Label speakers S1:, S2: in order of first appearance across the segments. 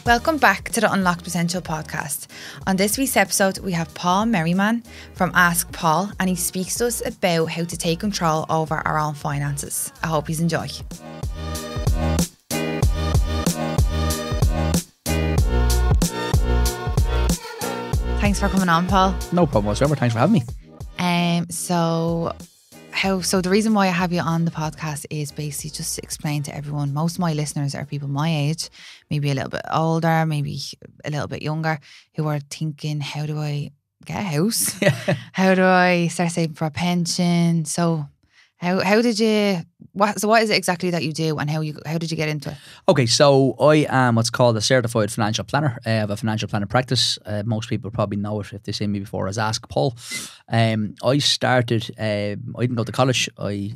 S1: Welcome back to the Unlocked Potential podcast. On this week's episode, we have Paul Merriman from Ask Paul, and he speaks to us about how to take control over our own finances. I hope you enjoy. Thanks for coming on, Paul.
S2: No problem whatsoever. Thanks for having me.
S1: So the reason why I have you on the podcast is basically just to explain to everyone. Most of my listeners are people my age, maybe a little bit older, maybe a little bit younger, who are thinking, how do I get a house? How do I start saving for a pension? So how did you, what is it exactly that you do, and how did you get into it?
S2: Okay, so I am what's called a certified financial planner. I have a financial planner practice. Most people probably know it if they've seen me before as Ask Paul. I started, I didn't go to college. I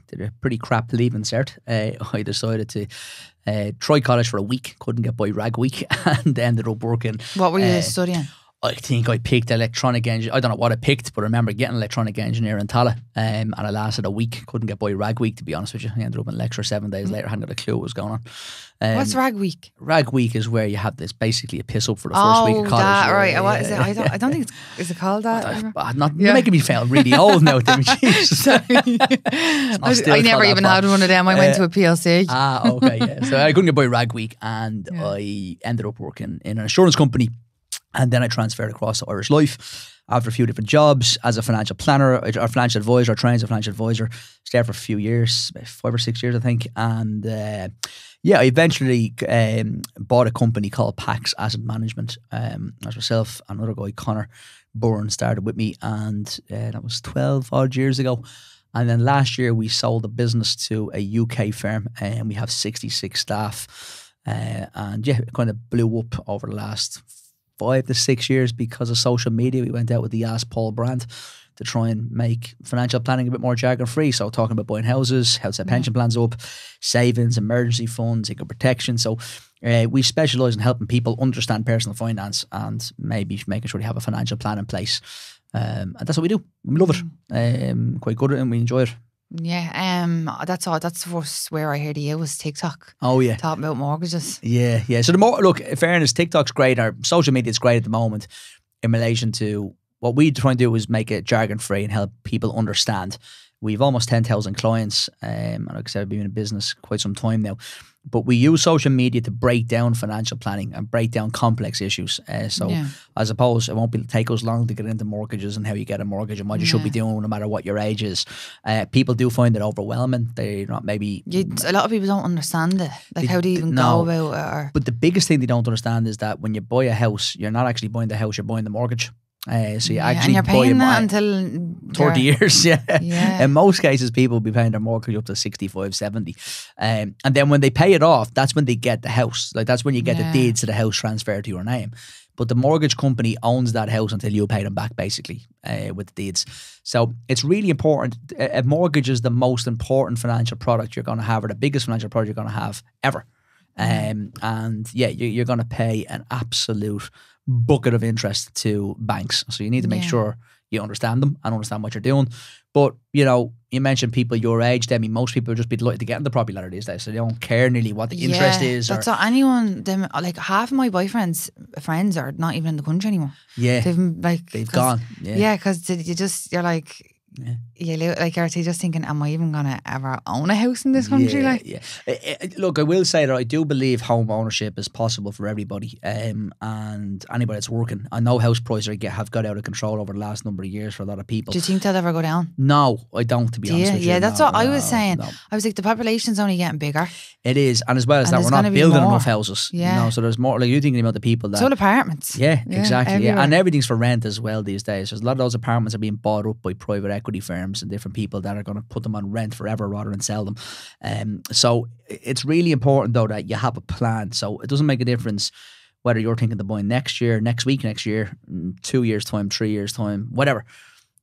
S2: did a pretty crap leaving cert. I decided to try college for a week, couldn't get by rag week, and ended up working.
S1: What were you studying?
S2: I think I picked electronic engineering. I don't know what I picked, but I remember getting electronic engineer in Tala, and I lasted a week. Couldn't get by rag week, to be honest with you. I ended up in lecture 7 days later. I hadn't got a clue what was going on.
S1: What's rag week?
S2: Rag week is where you have this basically a piss up for the first week of college.
S1: That, right. What is it? I don't think is it called that?
S2: You're making me feel really old now, Demi.
S1: I never even had one of them. I went to a PLC.
S2: Okay, yeah. So I couldn't get by rag week, and I ended up working in an insurance company. And then I transferred across to Irish Life after a few different jobs as a financial planner, or financial advisor, trained as a financial advisor. Stayed there for a few years, 5 or 6 years, I think. And I eventually bought a company called Pax Asset Management. As myself and another guy, Connor Bourne, started with me, and that was 12 odd years ago. And then last year we sold the business to a UK firm, and we have 66 staff. And it kind of blew up over the last 5 to 6 years because of social media. We went out with the Ask Paul brand to try and make financial planning a bit more jargon free. So talking about buying houses, how to set pension plans up, savings, emergency funds, income protection. So we specialise in helping people understand personal finance and maybe making sure they have a financial plan in place. And that's what we do. We love it. Quite good at it, and we enjoy it.
S1: Yeah, that's all. That's the first where I heard of you was TikTok.
S2: Oh yeah,
S1: talking about mortgages.
S2: Yeah. So look, in fairness, TikTok's great. Our social media is great at the moment in relation to what we try and do is make it jargon free and help people understand. We've almost 10,000 clients, and like I said, I've been in business quite some time now. But we use social media to break down financial planning and break down complex issues. I suppose it won't take us long to get into mortgages and how you get a mortgage and what you should be doing no matter what your age is. People do find it overwhelming. They're not maybe...
S1: a lot of people don't understand it. Like how do you even go about it? Or...
S2: But the biggest thing they don't understand is that when you buy a house, you're not actually buying the house, you're buying the mortgage. So you actually
S1: and you're paying that until
S2: 30 years. In most cases, people will be paying their mortgage up to 65, 70. And then when they pay it off, that's when they get the house. Like that's when you get the deeds to the house transferred to your name. But the mortgage company owns that house until you pay them back, basically, with the deeds. So it's really important. A mortgage is the most important financial product you're going to have, or the biggest financial product you're going to have ever. You're going to pay an absolute bucket of interest to banks. So you need to make sure you understand them and understand what you're doing. But, you mentioned people your age, Demi. Most people would just be delighted to get in the property ladder these days. So they don't care nearly what the interest is.
S1: That's what anyone, like half of my boyfriend's friends are not even in the country anymore.
S2: Yeah.
S1: They've
S2: gone.
S1: Yeah, because you're like... are they just thinking, am I even going to ever own a house in this country?
S2: Look, I will say that I do believe home ownership is possible for everybody, and anybody that's working. I know house prices have got out of control over the last number of years for a lot of people.
S1: Do you think they'll ever go down?
S2: No, I don't, to be honest with you.
S1: Yeah, that's what I was saying. No. I was like, the population's only getting bigger.
S2: It is, and as well as that, we're not building enough houses. Yeah. So there's more, like you're thinking about the people that...
S1: So apartments.
S2: Yeah, exactly. Yeah. And everything's for rent as well these days. There's a lot of those apartments are being bought up by private equity firms and different people that are going to put them on rent forever rather than sell them. So it's really important though that you have a plan. So it doesn't make a difference whether you're thinking to buy next year, next week, next year, 2 years time, 3 years time, whatever.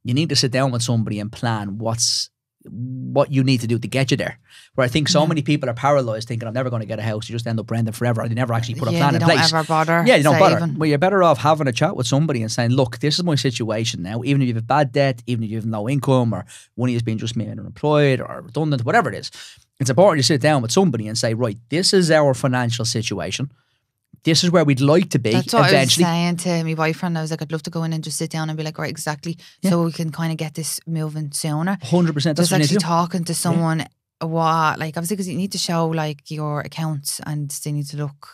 S2: You need to sit down with somebody and plan what you need to do to get you there. Where I think so many people are paralysed thinking, I'm never going to get a house. You just end up renting forever. They never actually put a plan in place.
S1: They don't ever bother.
S2: Yeah, you don't bother. Well, you're better off having a chat with somebody and saying, look, this is my situation now. Even if you have bad debt, even if you have no income, or one of you has been just made unemployed or redundant, whatever it is, it's important you sit down with somebody and say, right, this is our financial situation. this is where we'd like to be
S1: That's what
S2: eventually.
S1: I was saying to my boyfriend. I was like, I'd love to go in and just sit down and be like, right, exactly. So we can kind of get this moving sooner.
S2: 100%. That's
S1: just
S2: what
S1: actually talking to someone, what, like, obviously, because you need to show like your accounts and they need to look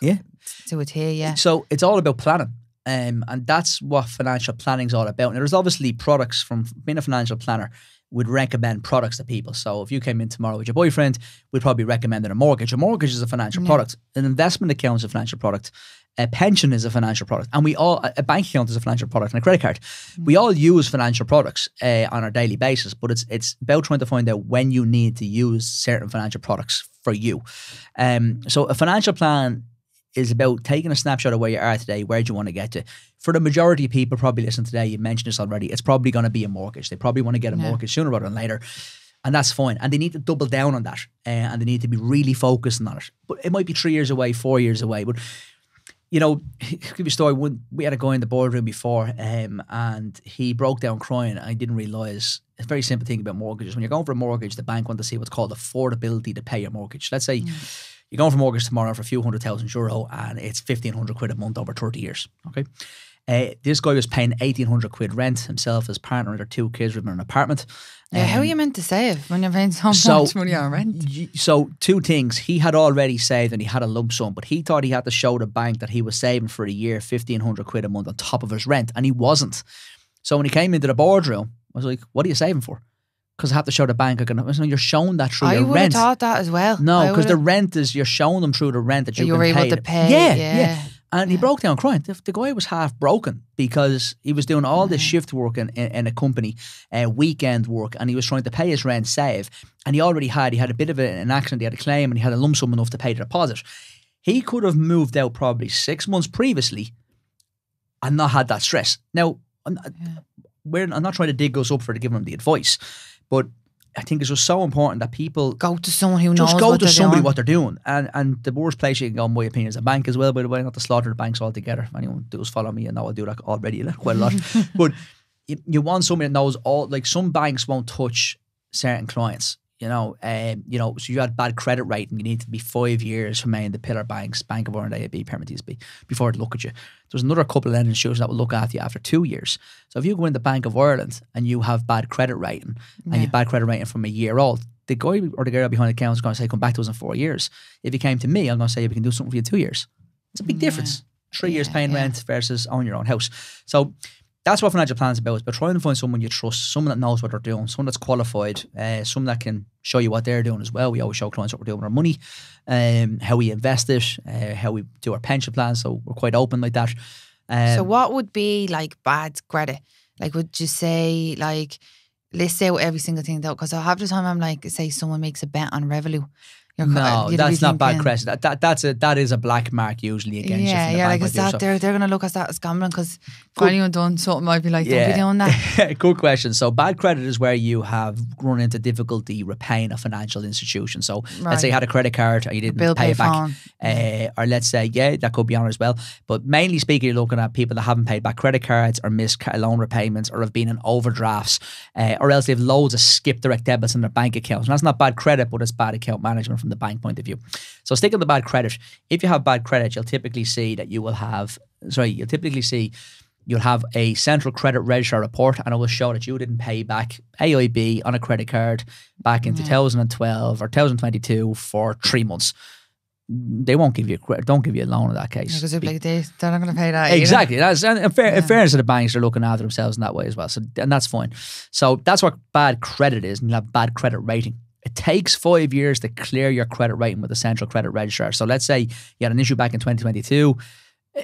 S1: to it here,
S2: So it's all about planning. And that's what financial planning is all about. And there's obviously products from being a financial planner. Would recommend products to people. So if you came in tomorrow with your boyfriend, we'd probably recommend a mortgage. A mortgage is a financial product. An investment account is a financial product. A pension is a financial product. And a bank account is a financial product, and a credit card. We all use financial products on our daily basis, but it's about trying to find out when you need to use certain financial products for you. So a financial plan is about taking a snapshot of where you are today, where do you want to get to. For the majority of people probably listening today, you mentioned this already, it's probably going to be a mortgage. They probably want to get a mortgage sooner rather than later. And that's fine. And they need to double down on that. And they need to be really focusing on it. But it might be 3 years away, 4 years away. But, you know, I'll give you a story. We had a guy in the boardroom before and he broke down crying. I didn't realise, it's a very simple thing about mortgages. When you're going for a mortgage, the bank want to see what's called affordability to pay your mortgage. Let's say you're going for a mortgage tomorrow for a few €100,000 and it's £1,500 a month over 30 years. Okay. This guy was paying £1,800 rent, himself, his partner, and their 2 kids living in an apartment.
S1: How are you meant to save when you're paying so much money on rent?
S2: So 2 things. He had already saved and he had a lump sum, but he thought he had to show the bank that he was saving for a year £1,500 a month on top of his rent, and he wasn't. So when he came into the boardroom, I was like, what are you saving for? Because I have to show the bank. You're showing that through your rent.
S1: I would have thought that as well.
S2: No, because the rent is, you're showing them through the rent that you're
S1: able to pay.
S2: Yeah. And he broke down crying. The guy was half broken because he was doing all this shift work in a company, weekend work, and he was trying to pay his rent, save. And he had a bit of an accident, he had a claim, and he had a lump sum enough to pay the deposit. He could have moved out probably 6 months previously and not had that stress. Now, I'm not trying to dig us up for giving him the advice, but I think it's just so important that people
S1: go to someone who knows
S2: what they're doing. And the worst place you can go, in my opinion, is a bank as well, by the way, not to slaughter the banks altogether. If anyone does follow me, I know I do that already quite a lot. But you want somebody that knows all, like some banks won't touch certain clients. So you had bad credit rating, you need to be 5 years from the pillar banks, Bank of Ireland, AIB, Permanent TSB, before they look at you. There's another couple of lending institutions that will look at you after 2 years. So if you go into Bank of Ireland and you have bad credit rating, and you have bad credit rating from a year old, the guy or the girl behind the counter is going to say, come back to us in 4 years. If you came to me, I'm going to say, we can do something for you in 2 years. It's a big difference. 3 years paying rent versus owning your own house. So that's what financial planning is about. It's about trying to find someone you trust, someone that knows what they're doing, someone that's qualified, someone that can show you what they're doing as well. We always show clients what we're doing with our money, how we invest it, how we do our pension plans. So we're quite open like that.
S1: So what would be like bad credit? Like, would you say, like, list out every single thing though? Because half the time I'm like, say someone makes a bet on Revolut.
S2: No, that's not bad credit. That is a black mark usually against you.
S1: Yeah, like, is that they're going to look at that as gambling? Because if anyone done something, I'd be like, don't be doing that.
S2: Good question. So bad credit is where you have run into difficulty repaying a financial institution. So let's say you had a credit card and you didn't pay it back. Or let's say, that could be on as well. But mainly speaking, you're looking at people that haven't paid back credit cards or missed loan repayments or have been in overdrafts or else they have loads of skipped direct debits in their bank accounts. And that's not bad credit, but it's bad account management from the bank point of view. So stick on the bad credit. If you have bad credit, you'll typically see that you'll have a central credit register report, and it will show that you didn't pay back AIB on a credit card back in 2012 or 2022 for 3 months. They won't give you don't give you a loan in that case.
S1: Because they're not going to pay that.
S2: Exactly. That's in fairness to the banks, are looking after themselves in that way as well. So, and that's fine. So that's what bad credit is, and you have bad credit rating. It takes 5 years to clear your credit rating with the central credit registrar. So let's say you had an issue back in 2022.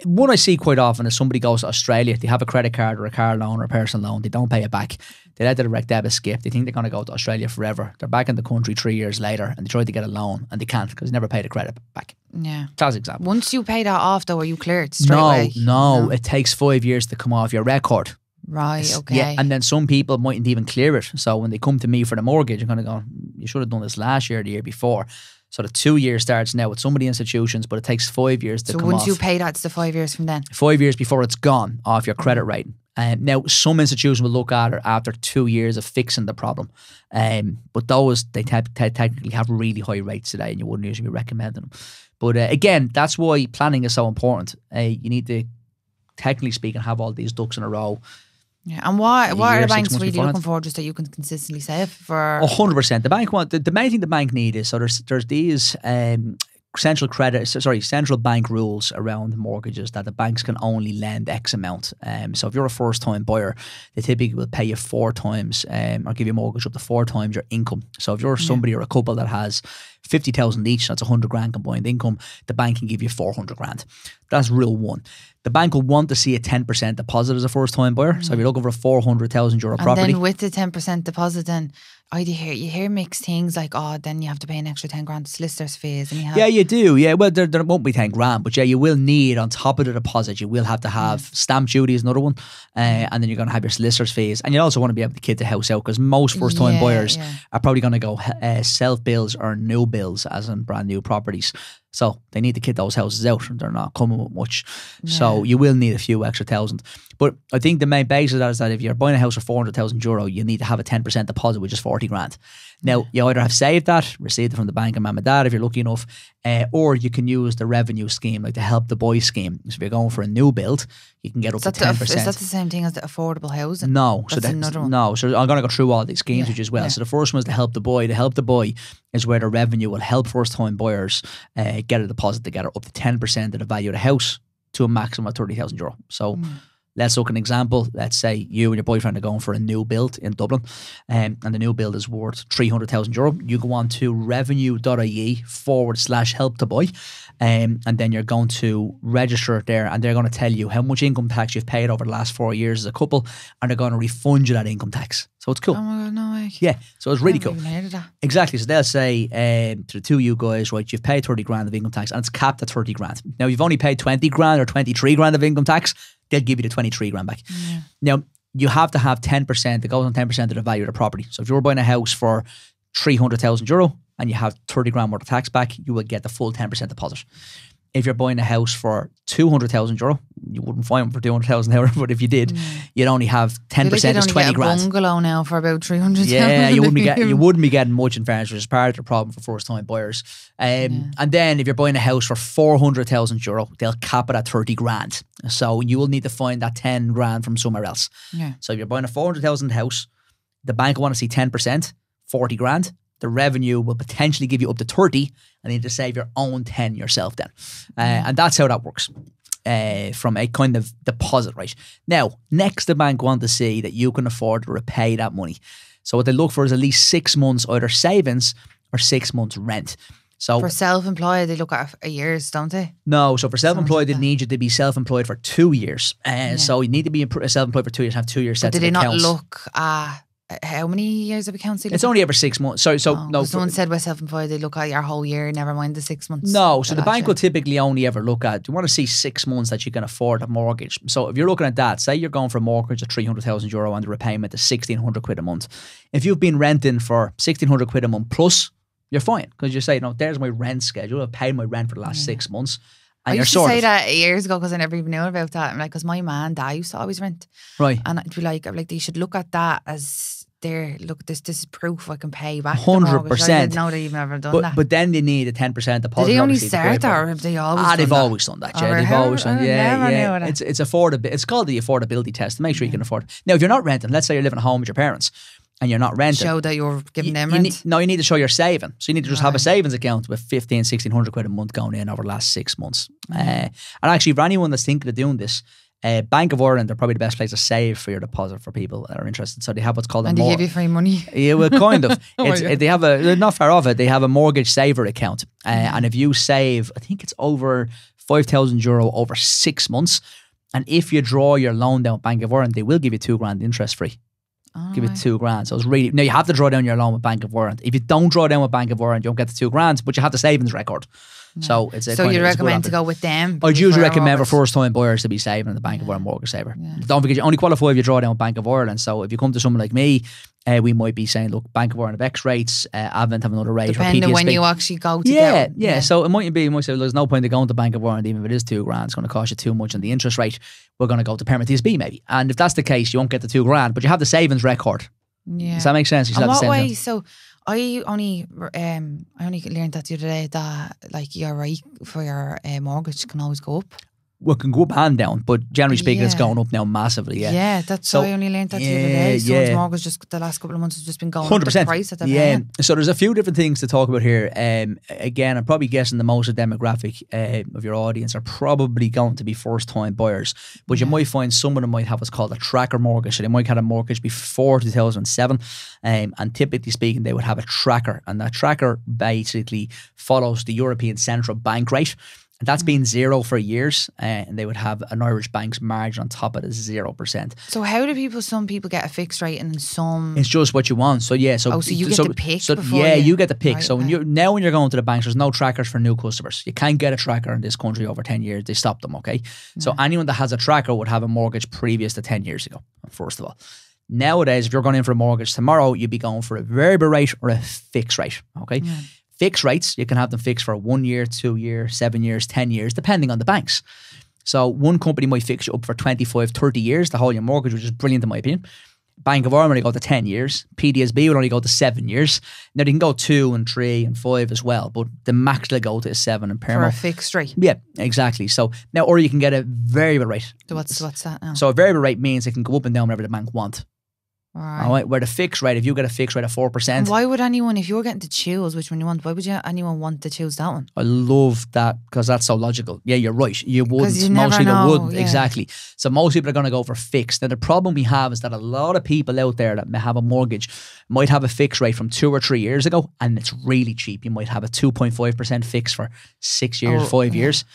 S2: One I see quite often is somebody goes to Australia, they have a credit card or a car loan or a personal loan, they don't pay it back. They let the direct debit skip. They think they're going to go to Australia forever. They're back in the country 3 years later and they try to get a loan and they can't because they never paid the credit back.
S1: Yeah.
S2: Classic example.
S1: Once you pay that off though, are you cleared straight away?
S2: No. It takes 5 years to come off your record.
S1: Right, okay.
S2: Yeah, and then some people mightn't even clear it. So when they come to me for the mortgage, I'm going to go, you should have done this last year or the year before. So the 2 year starts now with some of the institutions, but it takes 5 years to come off.
S1: So once you pay that, it's the 5 years from then?
S2: 5 years before it's gone off your credit rating. Now, some institutions will look at it after 2 years of fixing the problem. But those, they technically have really high rates today, and you wouldn't usually be recommending them. But again, that's why planning is so important. You need to, technically speaking, have all these ducks in a row.
S1: Yeah, and what are the banks really looking for, just that you can consistently save for?
S2: 100%. The bank the main thing the bank need is, so there's these central bank rules around mortgages that the banks can only lend X amount. So if you're a first time buyer, they typically will pay you 4 times or give you a mortgage up to 4 times your income. So if you're somebody or a couple that has 50,000 each, that's 100 grand combined income, the bank can give you 400 grand. That's rule 1. The bank will want to see a 10% deposit as a first time buyer. So if you're looking for a 400,000 euro property.
S1: And then with the 10% deposit, then you hear mixed things like, then you have to pay an extra 10 grand solicitors fees. And
S2: yeah, you do. Yeah, well, there won't be 10 grand, but yeah, you will need, on top of the deposit, you will have to have stamp duty is another one. And then you're going to have your solicitors fees. And you also want to be able to kit the house out, because most first time buyers are probably going to go self bills or new bills, as in brand new properties. So they need to kit those houses out, and they're not coming with much. Yeah. So you will need a few extra thousand. But I think the main basis of that is that if you're buying a house for 400,000 euro, you need to have a 10% deposit, which is 40 grand. Now, you either have saved that, received it from the bank and mum and dad if you're lucky enough, or you can use the revenue scheme, like the Help to Buy scheme. So if you're going for a new build, you can get up to 10%.
S1: Is that the same thing as the affordable housing?
S2: No.
S1: That's another one.
S2: No. So I'm going to go through all these schemes which as well. Yeah. So the first one is the Help to Buy. The Help to Buy is where the revenue will help first time buyers get a deposit together up to 10% of the value of the house to a maximum of 30,000 euro. So let's look at an example. Let's say you and your boyfriend are going for a new build in Dublin, and the new build is worth 300,000 euro. You go on to revenue.ie/help to buy, and then you're going to register it there, and they're going to tell you how much income tax you've paid over the last 4 years as a couple, and they're going to refund you that income tax. So it's cool.
S1: Oh my God, no way.
S2: Yeah, so it's really cool.
S1: I've never even heard of that.
S2: Exactly. So they'll say to the two of you guys, right, you've paid 30 grand of income tax, and it's capped at 30 grand. Now, you've only paid 20 grand or 23 grand of income tax, they'll give you the 23 grand back. Yeah. Now, you have to have 10%, it goes on 10% of the value of the property. So if you're buying a house for 300,000 euro and you have 30 grand worth of tax back, you will get the full 10% deposit. If you're buying a house for 200,000 euro, you wouldn't find them for 200,000 euro, but if you did, you'd only have 10% is 20 grand.
S1: A bungalow now for about 300,000.
S2: Yeah, you wouldn't be getting much in fairness, which is part of the problem for first time buyers. And then if you're buying a house for 400,000 euro, they'll cap it at 30 grand. So you will need to find that 10 grand from somewhere else. Yeah. So if you're buying a 400,000 house, the bank will want to see 10%, 40 grand. The revenue will potentially give you up to 30, and you need to save your own 10 yourself then. And that's how that works from a kind of deposit, right? Now, next the bank want to see that you can afford to repay that money. So what they look for is at least 6 months either savings or 6 months rent. So
S1: for self-employed, they look at a year's, don't they?
S2: No, so for self-employed, they need you to be self-employed for 2 years. So you need to be self-employed for 2 years and have 2 years sets of accounts.
S1: But do they not look at how many years of accounts?
S2: It's only every 6 months. So no.
S1: Someone said with self-employed, they look at your whole year, never mind the 6 months.
S2: No, so the bank will typically only ever look at, you want to see 6 months that you can afford a mortgage. So if you're looking at that, say you're going for a mortgage of 300,000 euro and the repayment is 1,600 quid a month. If you've been renting for 1,600 quid a month plus, you're fine, because you say, no, there's my rent schedule. I've paid my rent for the last 6 months. And
S1: I used to say that years ago because I never even knew about that. I'm like, because my man and dad used to always rent.
S2: Right.
S1: And I'd be like, they should look at that as look, this is proof I can pay back
S2: 100%.
S1: I didn't know they've never done that.
S2: But then they need a 10% deposit.
S1: Did they only start that, or have they always done that?
S2: They've always done that, yeah. They've always done that. Yeah.
S1: It's
S2: affordable. It's called the affordability test to make sure you can afford it. Now, if you're not renting, let's say you're living at home with your parents and you're not renting.
S1: Show that you're giving them rent.
S2: You need to show you're saving. So you need to just have a savings account with 1,500-1,600 quid a month going in over the last 6 months. And actually, for anyone that's thinking of doing this, Bank of Ireland are probably the best place to save for your deposit for people that are interested. So they have what's called
S1: and they give you free money.
S2: Yeah, well, kind of. They have they're not far off it. They have a mortgage saver account, and if you save, I think it's over 5,000 euro over 6 months, and if you draw your loan down at Bank of Ireland, they will give you 2 grand interest free. Give you 2 grand. So it's really, now you have to draw down your loan with Bank of Ireland. If you don't draw down with Bank of Ireland, you don't get the 2 grand, but you have the savings record. So it's a
S1: So
S2: kind
S1: you'd
S2: of, it's a good
S1: recommend to
S2: option.
S1: go with them?
S2: I'd usually recommend for
S1: mortgage?
S2: first time buyers to be saving in the Bank of Ireland Mortgage Saver. Don't forget, you only qualify if you draw down with Bank of Ireland. So if you come to someone like me, we might be saying, look, Bank of Ireland have X rates, Advent have another rate,
S1: Depending
S2: or PTSB.
S1: when you actually go to
S2: Yeah,
S1: get one.
S2: yeah. So it might be, you might say, there's no point in going to Bank of Ireland, even if it is £2,000, it's going to cost you too much on the interest rate. We're going to go to Permanent TSB maybe. And if that's the case, you won't get the £2,000, but you have the savings record.
S1: Yeah.
S2: Does that make sense? You
S1: And
S2: still have the
S1: what
S2: savings.
S1: way? So I only learned that the other day that like your rate for your mortgage can always go up.
S2: Well, it can go up and down, but generally speaking, it's
S1: Yeah.
S2: going up now massively. Yeah.
S1: That's
S2: So,
S1: I only learned that the other
S2: yeah,
S1: day. Someone's
S2: yeah.
S1: mortgage just the last couple of months has just been going up.
S2: 100%.
S1: The price that they're
S2: Yeah.
S1: paying.
S2: So there's a few different things to talk about here. Again, I'm probably guessing the most demographic of your audience are probably going to be first time buyers. But you might find some of them might have what's called a tracker mortgage. So they might have a mortgage before 2007. And typically speaking, they would have a tracker. And that tracker basically follows the European Central Bank rate. And that's been 0 for years, and they would have an Irish bank's margin on top of it is 0%.
S1: So how do some people get a fixed rate and then some?
S2: It's just what you want. So yeah, so
S1: you get to pick before
S2: yeah,
S1: you-
S2: you get to pick.
S1: Right,
S2: So when
S1: okay.
S2: when you're going to the banks, there's no trackers for new customers. You can't get a tracker in this country over 10 years. They stopped them. Okay, so anyone that has a tracker would have a mortgage previous to 10 years ago. First of all. Nowadays, if you're going in for a mortgage tomorrow, you'd be going for a variable rate or a fixed rate. Okay. Fixed rates, you can have them fixed for 1 year, 2 years, 7 years, 10 years, depending on the banks. So one company might fix you up for 25, 30 years to hold your mortgage, which is brilliant in my opinion. Bank of Ireland only go to 10 years. PTSB will only go to 7 years. Now they can go 2 and 3 and 5 as well, but the max they'll go to is 7 in
S1: for
S2: Permo.
S1: a fixed rate.
S2: Yeah, exactly. So now, or you can get a variable rate.
S1: So what's that now?
S2: So a variable rate means it can go up and down whenever the bank want.
S1: Right.
S2: All right, where the fixed rate, if you get a fixed rate of 4%,
S1: And why would anyone, if you were getting to choose which one you want, why would anyone want to choose that one?
S2: I love that because that's so logical. Yeah, you're right. You wouldn't.
S1: you never
S2: Most people
S1: know,
S2: wouldn't.
S1: yeah.
S2: Exactly. So most people are going to go for fixed. Now the problem we have is that a lot of people out there that may have a mortgage might have a fixed rate from 2 or 3 years ago and it's really cheap. You might have a 2.5% fix for 6 years, 5 years.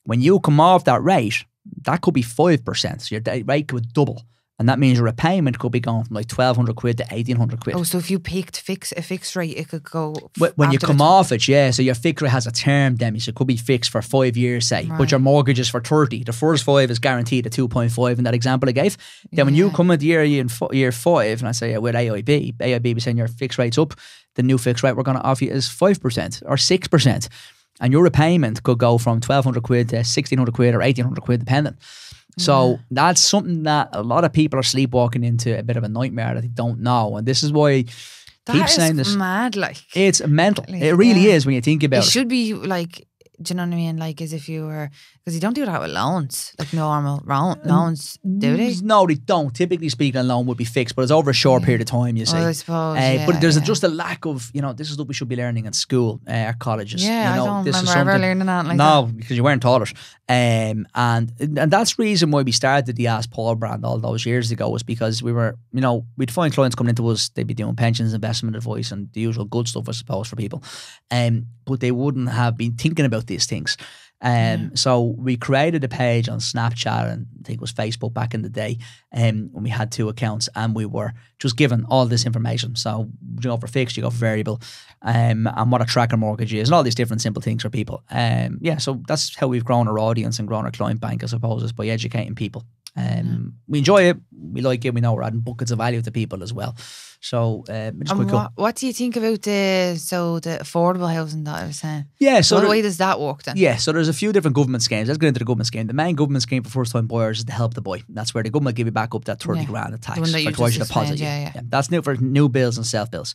S2: When you come off that rate, that could be 5%. So your rate could double. And that means your repayment could be going from like 1,200 quid to 1,800 quid.
S1: Oh, so if you picked a fixed rate, it could go
S2: When you
S1: after
S2: come
S1: the
S2: off it, yeah. So your fixed rate has a term, Demi. So it could be fixed for 5 years, say. But
S1: Right.
S2: your mortgage is for 30. The first 5 is guaranteed at 2.5 in that example I gave. Then when you
S1: Yeah.
S2: come into year 5, and I say with AIB be saying your fixed rate's up. The new fixed rate we're going to offer you is 5% or 6%. And your repayment could go from 1,200 quid to 1,600 quid or 1,800 quid, depending. So that's something that a lot of people are sleepwalking into a bit of a nightmare that they don't know. And this is why I keep saying this.
S1: Mad, like
S2: It's mental.
S1: Like,
S2: It really
S1: yeah.
S2: is when you think about
S1: it
S2: it.
S1: should be like. Do you know what I mean? Like as if you were, because you don't do that with loans, like normal loans, do they?
S2: No, they don't. Typically speaking, a loan would be fixed, but it's over a short period of time, you see.
S1: Well, I suppose.
S2: But there's just a lack of, this is what we should be learning in school, our colleges.
S1: Yeah,
S2: you know,
S1: I don't
S2: this is
S1: remember ever
S2: something-
S1: learning that like
S2: No, because you weren't taught it. And that's the reason why we started the Ask Paul brand all those years ago, was because we were, we'd find clients coming into us, they'd be doing pensions, investment advice, and the usual good stuff, I suppose, for people. But they wouldn't have been thinking about these things. So we created a page on Snapchat and I think it was Facebook back in the day, when we had 2 accounts, and we were just given all this information. So you go for fixed, you go for variable, and what a tracker mortgage is, and all these different simple things for people. So that's how we've grown our audience and grown our client bank, I suppose, is by educating people. We enjoy it, we like it, we know we're adding buckets of value to people as well. So it's quite cool.
S1: What do you think about the affordable housing that I was saying?
S2: Yeah, so
S1: What way does that work then?
S2: Yeah, so there's a few different government schemes. Let's get into the government scheme. The main government scheme for first time buyers is the Help to Buy. That's where the government give you back up that 30 grand of tax
S1: The one that you
S2: towards
S1: just
S2: your deposit.
S1: explained, yeah.
S2: That's new for new bills and self bills.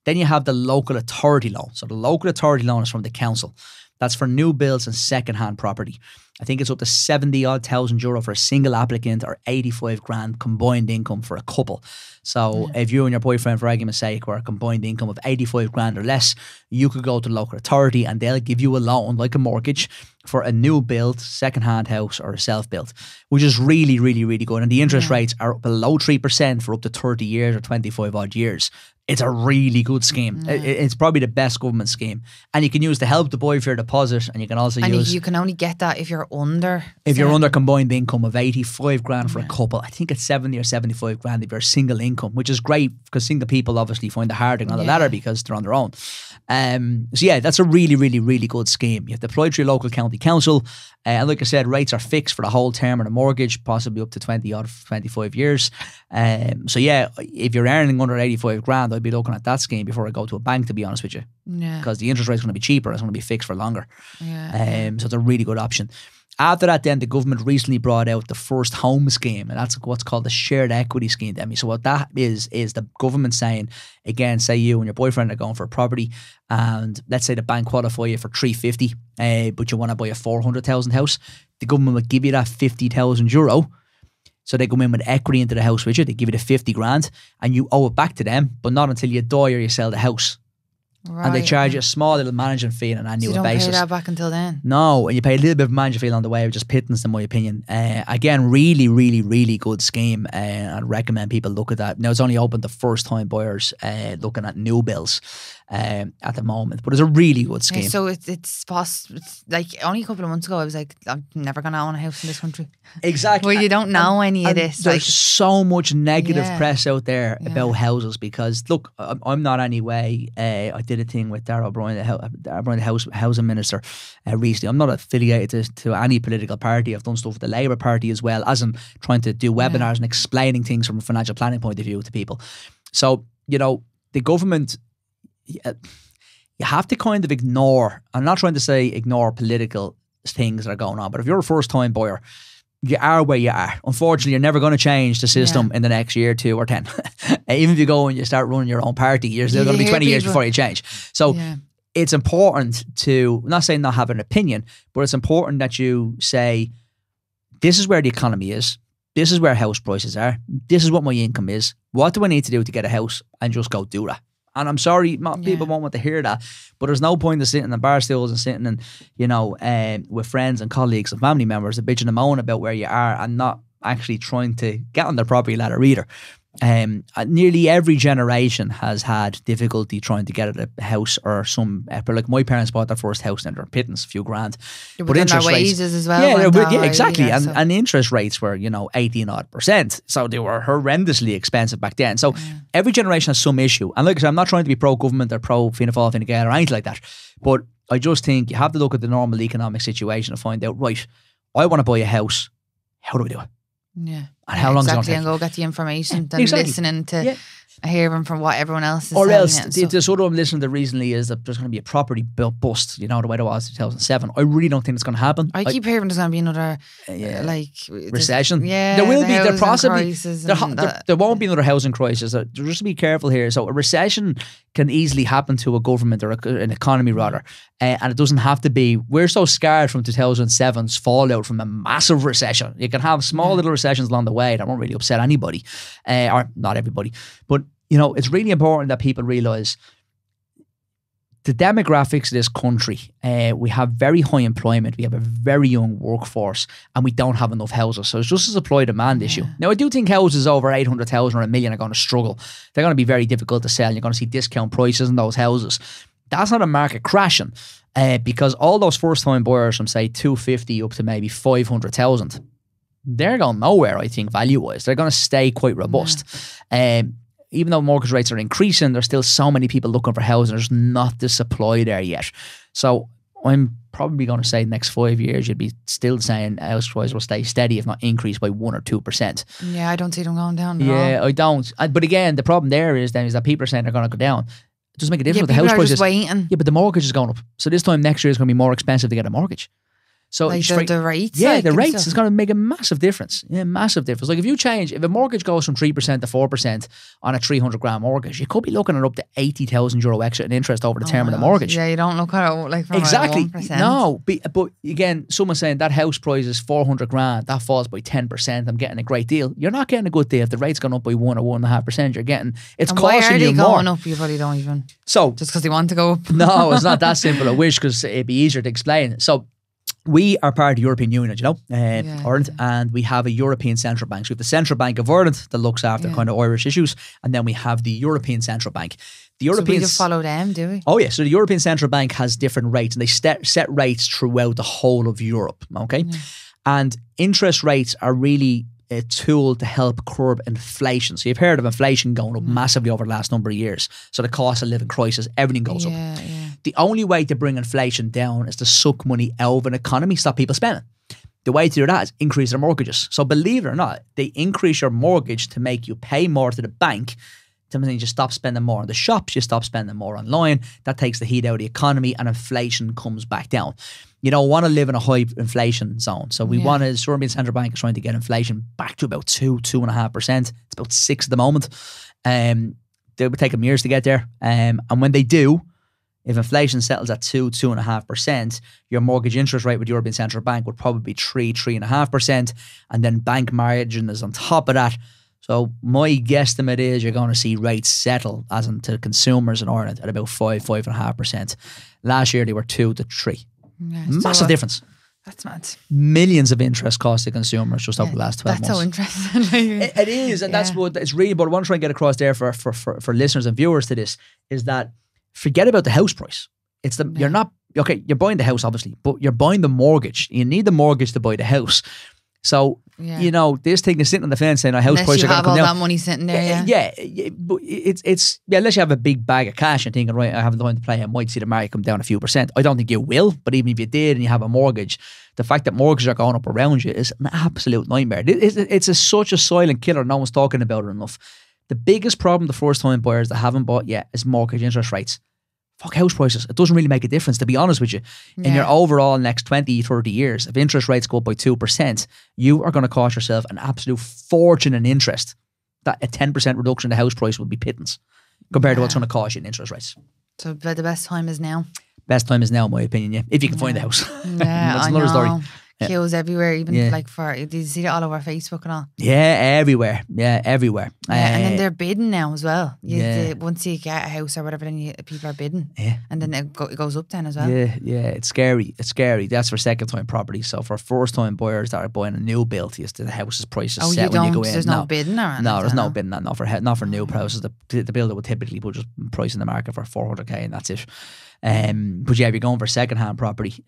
S2: Then you have the local authority loan. So the local authority loan is from the council. That's for new builds and second-hand property. I think it's up to 70,000 euro for a single applicant, or 85 grand combined income for a couple. So if you and your boyfriend, for argument's sake, were a combined income of 85 grand or less, you could go to the local authority and they'll give you a loan, like a mortgage, for a new build, second-hand house or a self-built, which is really, really, really good. And the interest rates are below 3% for up to 30 years or 25 odd years. It's a really good scheme. It's probably the best government scheme. And you can use to help the boy for your deposit, and you can also use...
S1: you can only get that if you're under...
S2: If you're under combined income of 85 grand for a couple, I think it's 70 or 75 grand if you're single income, which is great because single people obviously find it hard to get on the ladder because they're on their own. So yeah, that's a really, really, really good scheme. You have to apply to your local county council. And like I said, rates are fixed for the whole term of the mortgage, possibly up to 20 or 25 years. So yeah, if you're earning under 85 grand, I'd be looking at that scheme before I go to a bank, to be honest with you. Yeah. Because the interest rate's going to be cheaper. It's going to be fixed for longer. Yeah. So it's a really good option. After that, then the government recently brought out the first home scheme, and that's what's called the shared equity scheme, Demi. So what that is the government saying, again, say you and your boyfriend are going for a property, and let's say the bank qualify you for 350, but you want to buy a 400,000 house. The government will give you that 50,000 euro. So they come in with equity into the house with you. They give you the 50 grand, and you owe it back to them, but not until you die or you sell the house. Right, and they charge you a small little management fee on an annual basis.
S1: So you don't pay that back until then?
S2: No, and you pay a little bit of management fee on the way, which is pittance in my opinion. Again, really, really, really good scheme. I'd recommend people look at that. Now, it's only open to first-time buyers looking at new builds at the moment, but it's a really good scheme.
S1: So it's possible. Like only a couple of months ago, I was like, I'm never going to own a house in this country.
S2: Exactly.
S1: Well, you don't know any of this.
S2: There's so much negative press out there about houses because, look, I'm not anyway. I did a thing with Darrell O'Brien, the housing minister, recently. I'm not affiliated to any political party. I've done stuff with the Labour Party as well, as in trying to do webinars and explaining things from a financial planning point of view to people. So, the government... You have to kind of ignore, I'm not trying to say ignore political things that are going on, but if you're a first time buyer, you are where you are. Unfortunately, you're never going to change the system in the next year, 2 or 10. Even if you go and you start running your own party, you're still going to be 20 years before you change. So it's important to, I'm not saying not have an opinion, but it's important that you say, this is where the economy is. This is where house prices are. This is what my income is. What do I need to do to get a house? And just go do that. And I'm sorry, people won't want to hear that, but there's no point in sitting in bar stools and sitting in, with friends and colleagues and family members and bitching and moaning about where you are and not actually trying to get on the property ladder either. Nearly every generation has had difficulty trying to get a house or some, like my parents bought their first house and they're pittance, a few grand.
S1: But interest rates as well.
S2: Yeah, exactly. And interest rates were, 18%. So they were horrendously expensive back then. So every generation has some issue. And like I said, I'm not trying to be pro-government or pro-Fianna Fáil, Fine Gael or anything like that. But I just think you have to look at the normal economic situation and find out, right, I want to buy a house. How do we do it?
S1: Yeah.
S2: And how long is it going to take?
S1: And go get the information than listening to hearing from what everyone else is
S2: or
S1: saying.
S2: Or else, the sort of I'm listening to recently is that there's going to be a property bust, the way it was in 2007. I really don't think it's going to happen.
S1: I keep hearing there's going to be another
S2: recession.
S1: Yeah,
S2: there will be. There possibly there won't be another housing crisis. Just be careful here. So a recession can easily happen to a government or an economy rather, and it doesn't have to be. We're so scarred from 2007's fallout from a massive recession. You can have small little recessions along the way that won't really upset anybody, or not everybody, but. It's really important that people realise the demographics of this country. We have very high employment. We have a very young workforce and we don't have enough houses. So it's just a supply-demand issue. Now, I do think houses over 800,000 or $1 million are going to struggle. They're going to be very difficult to sell. You're going to see discount prices in those houses. That's not a market crashing because all those first-time buyers from, say, 250 up to maybe 500,000, they're going nowhere, I think, value-wise. They're going to stay quite robust. Even though mortgage rates are increasing, there's still so many people looking for housing. There's not the supply there yet. So I'm probably going to say the next 5 years, you'd be still saying house prices will stay steady, if not increase by 1 or 2%.
S1: Yeah, I don't see them going down.
S2: Yeah, I don't. But again, the problem there is that people are saying they're going to go down. It doesn't make a difference with the house prices.
S1: Waiting.
S2: Yeah, but the mortgage is going up. So this time next year is going to be more expensive to get a mortgage. So
S1: like the rates?
S2: Yeah, the rates is going to make a massive difference. Yeah, massive difference. Like if a mortgage goes from 3% to 4% on a 300 grand mortgage, you could be looking at up to 80,000 euro extra in interest over the term of the mortgage.
S1: Yeah, you don't look at it like from
S2: exactly.
S1: 1%.
S2: No, but again, someone's saying that house price is 400 grand, that falls by 10%. I'm getting a great deal. You're not getting a good deal if the rate's gone up by 1 or 1.5%. You're getting it's
S1: and
S2: costing you more.
S1: Why are they going up? You probably don't even.
S2: So
S1: just because they want to go up.
S2: No, it's not that simple. I wish because it'd be easier to explain. So. we are part of the European Union, Ireland, and we have a European Central Bank. So we have the Central Bank of Ireland that looks after kind of Irish issues, and then we have the European Central Bank. The Europeans,
S1: so we just follow them, do we?
S2: Oh yeah, so the European Central Bank has different rates, and they set rates throughout the whole of Europe, okay? And interest rates are really a tool to help curb inflation. So you've heard of inflation going up massively over the last number of years. So the cost of living crisis, everything goes up. The only way to bring inflation down is to suck money out of an economy, stop people spending. The way to do that is increase their mortgages. So believe it or not, they increase your mortgage to make you pay more to the bank. To mean you just stop spending more on the shops, you stop spending more online. That takes the heat out of the economy, and inflation comes back down. You don't want to live in a high inflation zone. So we want to, the European Central Bank is trying to get inflation back to about 2.5%. It's about 6% at the moment. They would take them years to get there. And when they do, if inflation settles at 2.5%, your mortgage interest rate with the European Central Bank would probably be 3.5%. And then bank margin is on top of that. So my guesstimate is you're going to see rates settle, as in to consumers in Ireland, at about 5.5%. Last year they were 2 to 3. Yeah, massive difference.
S1: That's mad.
S2: Millions of interest cost to consumers just over the last 12 months.
S1: That's so interesting.
S2: It is, and that's what it's really. But I want to try and get across there for listeners and viewers to this is that forget about the house price. It's the you're not okay. You're buying the house obviously, but you're buying the mortgage. You need the mortgage to buy the house. So this thing is sitting on the fence saying, house prices are going to come down. Unless you have all
S1: that money sitting there,
S2: but it's unless you have a big bag of cash and thinking, right, I have the time to play, I might see the market come down a few percent. I don't think you will, but even if you did and you have a mortgage, the fact that mortgages are going up around you is an absolute nightmare. It's such a silent killer. No one's talking about it enough. The biggest problem the first time buyers that haven't bought yet is mortgage interest rates. Fuck house prices. It doesn't really make a difference, to be honest with you. In your overall next 20, 30 years, if interest rates go up by 2%, you are going to cost yourself an absolute fortune in interest. That a 10% reduction in the house price would be pittance compared to what's going to cost you in interest rates.
S1: So the best time is now? Best
S2: time is now, in my opinion, if you can find the house.
S1: That's another story. Queues everywhere, even did you see it all over Facebook and all?
S2: Yeah, everywhere. And
S1: then they're bidding now as well. Once you get a house or whatever, then people are bidding. Yeah. And then it goes up then as well.
S2: Yeah, it's scary. That's for second time property. So for first time buyers that are buying a new build, the house's price is set when you go in.
S1: There's no bidding or anything?
S2: No, there's no bidding. Not for new houses. The builder would typically put just price in the market for 400k and that's it. But if you're going for second-hand property,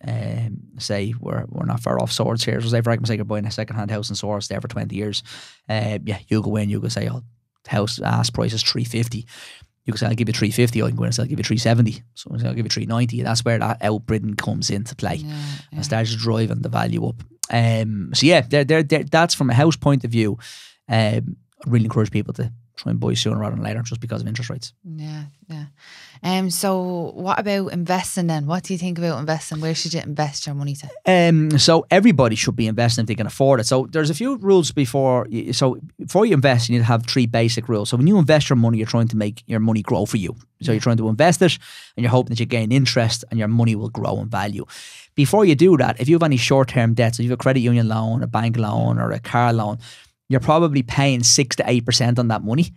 S2: say we're not far off Swords here. So say for argument's sake, you're buying a second-hand house in Swords there for 20 years. You go in, you go say, the house ask price is 350. You can say, I'll give you 350. I can go in and say, I'll give you 370. So I'll give you 390. That's where that outbidding comes into play and starts driving the value up. That's from a house point of view. I really encourage people to try and buy sooner rather than later just because of interest rates.
S1: So what about investing then? What do you think about investing? Where should you invest your money to?
S2: So everybody should be investing if they can afford it. So there's a few rules before you invest, you need to have 3 basic rules. So when you invest your money, you're trying to make your money grow for you. So you're trying to invest it and you're hoping that you gain interest and your money will grow in value. Before you do that, if you have any short-term debts, so you have a credit union loan, a bank loan or a car loan, you're probably paying 6 to 8% on that money.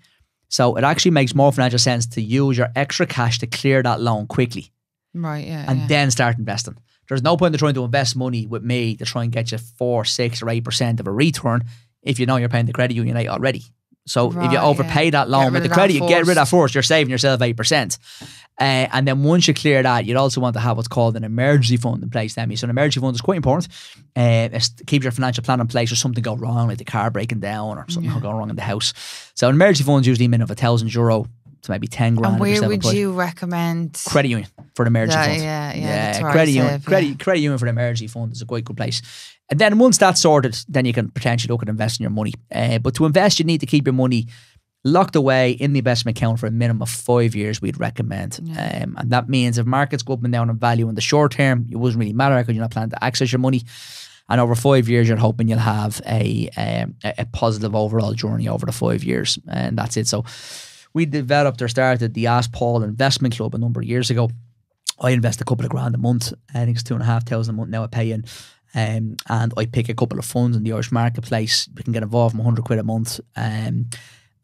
S2: So it actually makes more financial sense to use your extra cash to clear that loan quickly.
S1: Right,
S2: and then start investing. There's no point in trying to invest money with me to try and get you 4, 6 or 8% of a return if you know you're paying the credit union 8 already. So if you overpay that loan with the credit, you get rid of that first. You're saving yourself 8%. And then once you clear that, you'd also want to have what's called an emergency fund in place, Demi. So an emergency fund is quite important. It keeps your financial plan in place if something go wrong, like the car breaking down or something going wrong in the house. So an emergency fund is usually a minimum of €1,000 to maybe 10 grand.
S1: And where would you recommend?
S2: Credit union for an emergency fund. Credit union for an emergency fund is a quite good place. And then once that's sorted, then you can potentially look at investing your money. But to invest, you need to keep your money locked away in the investment account for a minimum of 5 years, we'd recommend. And that means if markets go up and down in value in the short term, it wouldn't really matter because you're not planning to access your money. And over 5 years, you're hoping you'll have a positive overall journey over the 5 years. And that's it. So we developed or started the Ask Paul Investment Club a number of years ago. I invest a couple of grand a month. I think it's 2,500 a month now I pay in. And I pick a couple of funds in the Irish marketplace. We can get involved from 100 quid a month.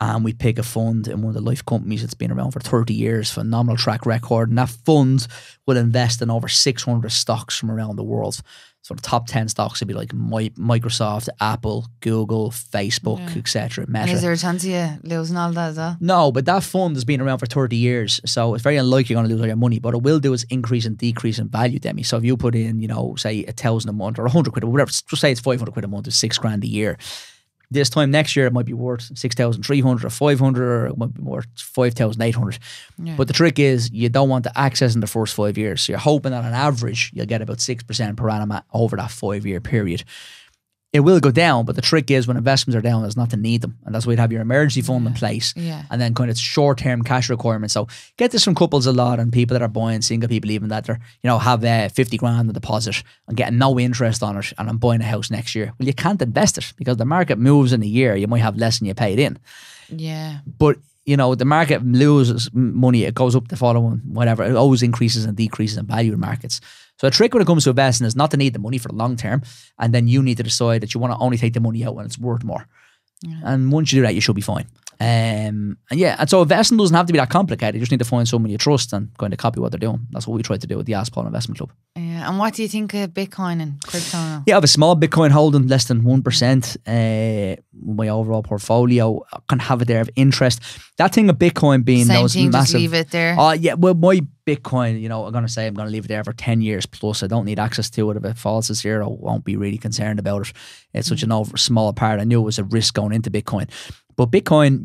S2: and we pick a fund in one of the life companies that's been around for 30 years, phenomenal track record, and that fund will invest in over 600 stocks from around the world. So the top 10 stocks would be like Microsoft, Apple, Google, Facebook, etc. Meta.
S1: And is there a chance of you losing all that as well?
S2: No, but that fund has been around for 30 years, so it's very unlikely you're going to lose all your money. But it will do is increase and decrease in value, Demi. So if you put in, say $1,000 a month or 100 quid or whatever, just say it's 500 quid a month, it's $6,000 a year. This time next year, it might be worth 6,300 or 500, or it might be worth 5,800. Yeah. But the trick is, you don't want to access in the first 5 years. So you're hoping that on average, you'll get about 6% per annum over that 5-year period. It will go down, but the trick is when investments are down, is not to need them. And that's why you'd have your emergency fund in place, and then kind of short-term cash requirements. So get this from couples a lot, and people that are buying, single people even, that are, have 50 grand in deposit and getting no interest on it, and I'm buying a house next year. Well, you can't invest it because the market moves in a year. You might have less than you paid in.
S1: Yeah.
S2: But the market loses money, it goes up the following, whatever. It always increases and decreases in value in markets. So a trick when it comes to investing is not to need the money for the long term, and then you need to decide that you want to only take the money out when it's worth more. Yeah. And once you do that, you should be fine. And so investing doesn't have to be that complicated. You just need to find someone you trust and kind of copy what they're doing. That's what we try to do with the Ask Paul Investment Club.
S1: Yeah. And what do you think of Bitcoin and crypto now?
S2: Yeah, I have a small Bitcoin holding, less than 1%. My overall portfolio, I can have it there of interest. That thing of Bitcoin being
S1: same
S2: those
S1: thing,
S2: massive,
S1: just leave it there.
S2: Yeah, well, my Bitcoin, I'm going to leave it there for 10 years plus. I don't need access to it. If it falls to zero, I won't be really concerned about it. It's such a small part. I knew it was a risk going into Bitcoin. But Bitcoin,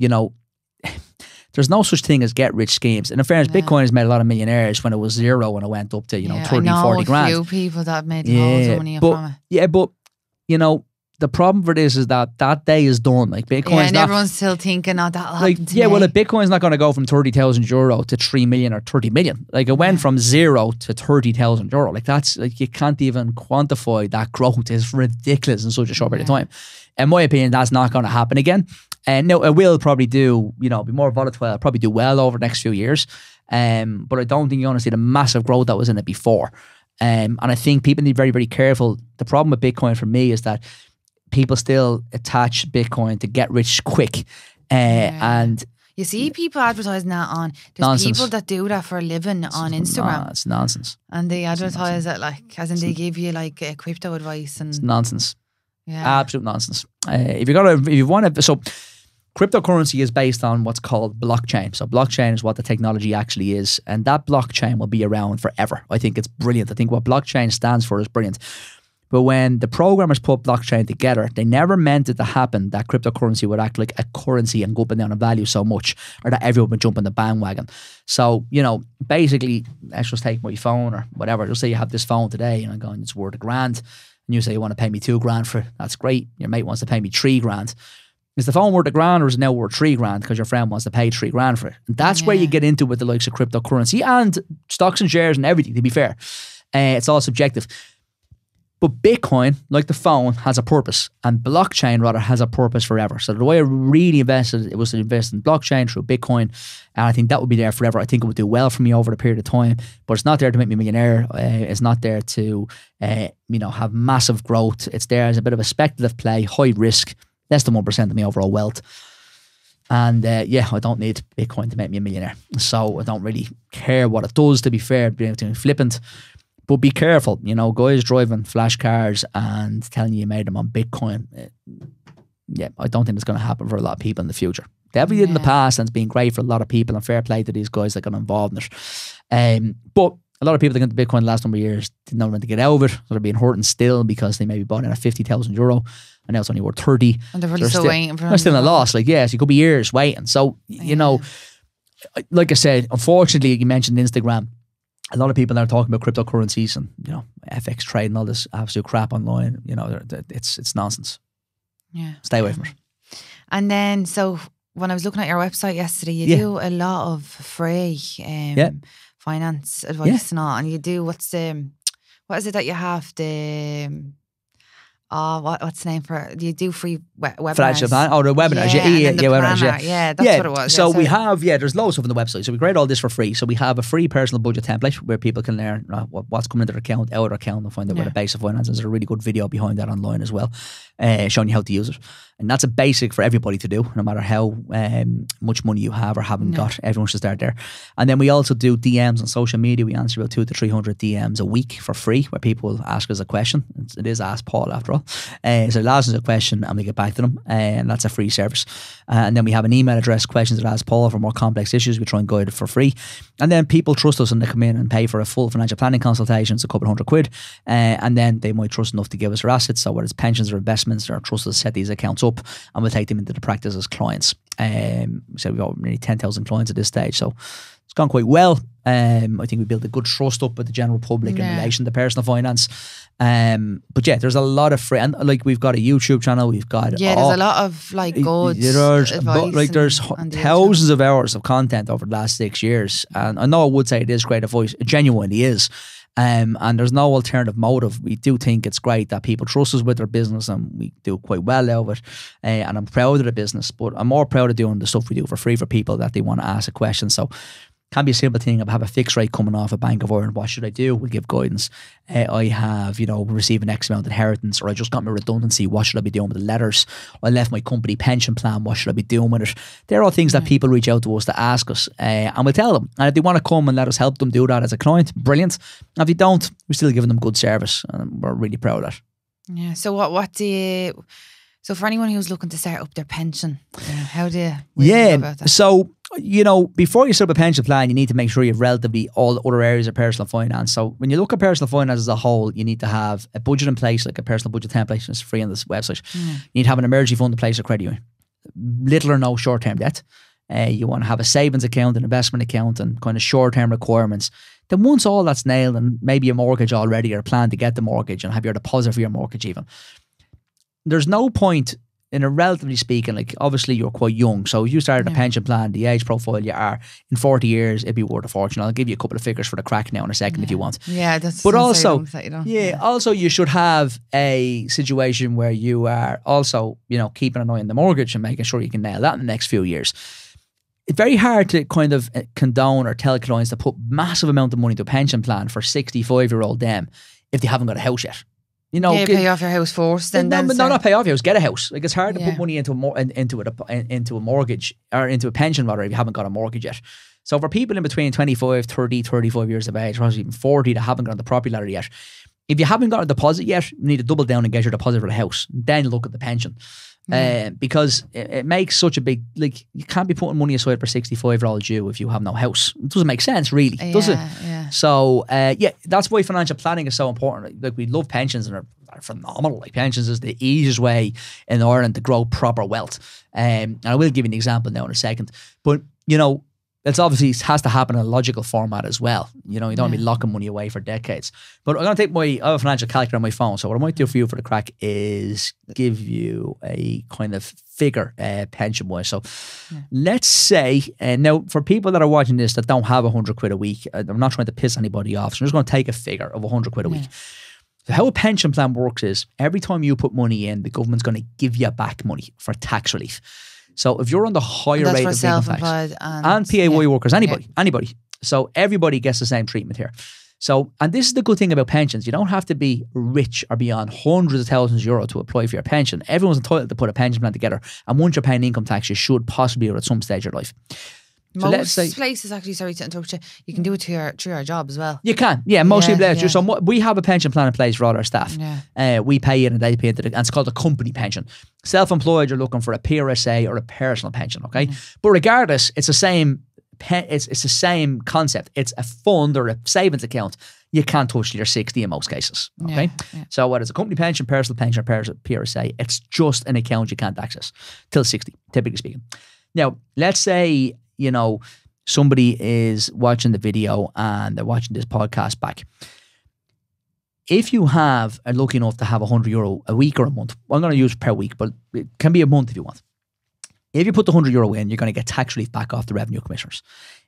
S2: there's no such thing as get rich schemes. And in fairness, Bitcoin has made a lot of millionaires when it was zero, when it went up to, 30, 40 grand.
S1: I know a few people that made loads of money from it.
S2: Yeah, but, the problem for this is that day is done. Like Bitcoin's
S1: and everyone's still thinking, that'll happen to me.
S2: Well, Bitcoin's not going to go from €30,000 to 3 million or 30 million. Like it went from zero to €30,000. Like that's you can't even quantify that growth. It's ridiculous in such a short period of time. In my opinion, that's not going to happen again. And no, it will probably do, be more volatile. It'll probably do well over the next few years. But I don't think you're going to see the massive growth that was in it before. And I think people need to be very, very careful. The problem with Bitcoin for me is that people still attach Bitcoin to get rich quick. And
S1: you see people advertising that on, there's
S2: nonsense.
S1: People that do that for a living on Instagram.
S2: It's nonsense.
S1: And they advertise it as in they give you crypto advice. And
S2: it's nonsense.
S1: Yeah.
S2: Absolute nonsense. So cryptocurrency is based on what's called blockchain. So blockchain is what the technology actually is. And that blockchain will be around forever. I think it's brilliant. I think what blockchain stands for is brilliant. But when the programmers put blockchain together, they never meant it to happen that cryptocurrency would act like a currency and go up and down in value so much, or that everyone would jump on the bandwagon. So, basically, let's just take my phone or whatever. Just say you have this phone today and I'm going, it's worth $1,000. And you say you want to pay me $2,000 for it. That's great. Your mate wants to pay me $3,000. Is the phone worth $1,000 or is it now worth $3,000 because your friend wants to pay $3,000 for it? And that's where you get into with the likes of cryptocurrency and stocks and shares and everything, to be fair. It's all subjective. But Bitcoin, like the phone, has a purpose, and blockchain rather has a purpose forever. So the way I really invested, it was to invest in blockchain through Bitcoin, and I think that would be there forever. I think it would do well for me over the period of time, but it's not there to make me a millionaire. It's not there to, have massive growth. It's there as a bit of a speculative play, high risk, less than 1% of my overall wealth. And I don't need Bitcoin to make me a millionaire. So I don't really care what it does, to be fair, being flippant. But be careful, guys driving flash cars and telling you made them on Bitcoin. I don't think it's going to happen for a lot of people in the future. Definitely did in the past, and it's been great for a lot of people, and fair play to these guys that got involved in it. But a lot of people that got into Bitcoin the last number of years didn't know when to get out of it. So they're being hurting still because they maybe bought in at €50,000 and now it's only worth 30.
S1: And they're really still waiting for them.
S2: They're still in a loss. So it could be years waiting. So, like I said, unfortunately, you mentioned Instagram. A lot of people are talking about cryptocurrencies and FX trade and all this absolute crap online. It's nonsense.
S1: Yeah,
S2: stay away from it.
S1: And then, so when I was looking at your website yesterday, you do a lot of free finance advice and all. And you do what is it that you have what's the name for it? You do free webinars.
S2: Financial plan, the webinars, webinars,
S1: that's what it was.
S2: So we have, there's loads of them on the website. So we create all this for free. So we have a free personal budget template where people can learn what's coming into their account, out of their account, and find out where the base of finances. There's a really good video behind that online as well, showing you how to use it. And that's a basic for everybody to do, no matter how much money you have or haven't got. Everyone should start there. And then we also do DMs on social media. We answer about 200 to 300 DMs a week for free, where people ask us a question. It is Ask Paul after all. So they'll ask us a question and we get back to them, and that's a free service. And then we have an email address, questions at Ask Paul, for more complex issues. We try and guide it for free. And then people trust us and they come in and pay for a full financial planning consultation. It's a couple £100. And then they might trust enough to give us their assets. So whether it's pensions or investments, they're trusted to set these accounts up, and we'll take them into the practice as clients. So we've got nearly 10,000 clients at this stage. So it's gone quite well. I think we built a good trust up with the general public in relation to personal finance. But yeah, there's a lot of free, and like we've got a YouTube channel. We've got
S1: there's a lot of like good advice.
S2: There's thousands of hours of content over the last 6 years, and I know I would say it is great advice. It genuinely is. And there's no alternative motive. We do think it's great that people trust us with their business, and we do quite well out of it. And I'm proud of the business, but I'm more proud of doing the stuff we do for free for people that they want to ask a question. So can be a simple thing. I have a fixed rate coming off a Bank of Ireland. What should I do? We give guidance. I have, received an X amount of inheritance, or I just got my redundancy. What should I be doing with the letters? I left my company pension plan. What should I be doing with it? They're all things that people reach out to us to ask us, and we'll tell them. And if they want to come and let us help them do that as a client, brilliant. And if they don't, we're still giving them good service, and we're really proud of that.
S1: Yeah. So what do you... So for anyone who's looking to start up their pension, how do you go about that?
S2: So, before you set up a pension plan, you need to make sure you have relatively all other areas of personal finance. So when you look at personal finance as a whole, you need to have a budget in place, like a personal budget template. It's free on this website. You need to have an emergency fund in place, or credit union. Little or no short-term debt. You want to have a savings account, an investment account, and kind of short-term requirements. Then once all that's nailed, and maybe a mortgage already, or a plan to get the mortgage, and have your deposit for your mortgage even, there's no point in a relatively speaking, like obviously you're quite young. So if you started a pension plan, the age profile you are, in 40 years, it'd be worth a fortune. I'll give you a couple of figures for the crack now in a second if you want.
S1: Yeah, that's...
S2: But also, also you should have a situation where you are also, keeping an eye on the mortgage and making sure you can nail that in the next few years. It's very hard to kind of condone or tell clients to put massive amount of money into a pension plan for 65-year-old them if they haven't got a house yet.
S1: Pay off your house first, and then
S2: not pay off your house. Get a house. Like, it's hard to put money into a mortgage, or into a pension rather, if you haven't got a mortgage yet. So for people in between 25, 30, 35 years of age, possibly even 40, that haven't got on the property ladder yet, if you haven't got a deposit yet, you need to double down and get your deposit for the house. Then look at the pension. Because it makes such a big, like, you can't be putting money aside for 65-year-old you if you have no house. It doesn't make sense, really, does it?
S1: Yeah.
S2: So, that's why financial planning is so important. Like, we love pensions, and they're phenomenal. Like, pensions is the easiest way in Ireland to grow proper wealth. And I will give you an example now in a second. But, it's obviously, it has to happen in a logical format as well. You don't want to be locking money away for decades. But I'm going to take I have a financial calculator on my phone. So what I might do for you for the crack is give you a kind of figure pension-wise. So let's say, now for people that are watching this that don't have £100 a week, I'm not trying to piss anybody off. So I'm just going to take a figure of £100 a week. So how a pension plan works is, every time you put money in, the government's going to give you back money for tax relief. So if you're on the higher rate of income tax, and PAYE workers, anybody. So everybody gets the same treatment here. So, and this is the good thing about pensions. You don't have to be rich or be on hundreds of thousands of euros to apply for your pension. Everyone's entitled to put a pension plan together. And once you're paying income tax, you should possibly do it at some stage of your life. So
S1: most places, actually, sorry to interrupt you can do it through your job as well.
S2: You can, most people do. So we have a pension plan in place for all our staff. We pay it and they pay it, and it's called a company pension. Self-employed, you're looking for a PRSA or a personal pension, okay? But regardless, it's the same. It's the same concept. It's a fund or a savings account. You can't touch till you're 60 in most cases, okay? So whether it's a company pension, personal pension, or PRSA, it's just an account you can't access till 60, typically speaking. Now, let's say, somebody is watching the video and they're watching this podcast back. If you are lucky enough to have €100 a week or a month, I'm going to use per week, but it can be a month if you want. If you put the €100 in, you're going to get tax relief back off the revenue commissioners.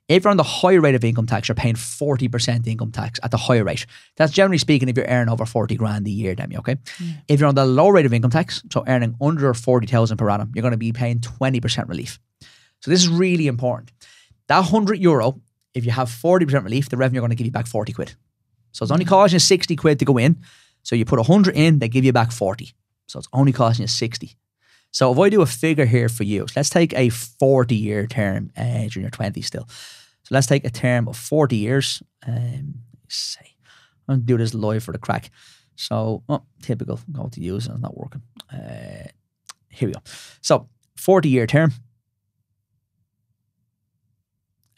S2: If you're on the higher rate of income tax, you're paying 40% income tax at the higher rate. That's generally speaking if you're earning over 40 grand a year, Demi, okay? If you're on the low rate of income tax, so earning under 40,000 per annum, you're going to be paying 20% relief. So this is really important. That €100, if you have 40% relief, the revenue are going to give you back 40 quid. So it's only costing you 60 quid to go in. So you put 100 in, they give you back 40. So it's only costing you 60. So if I do a figure here for you, so let's take a 40-year term during your 20s still. So let's take a term of 40 years. Say, I'm going to do this live for the crack. So, typical, I'm going to use it, it's not working. Here we go. So, 40-year term.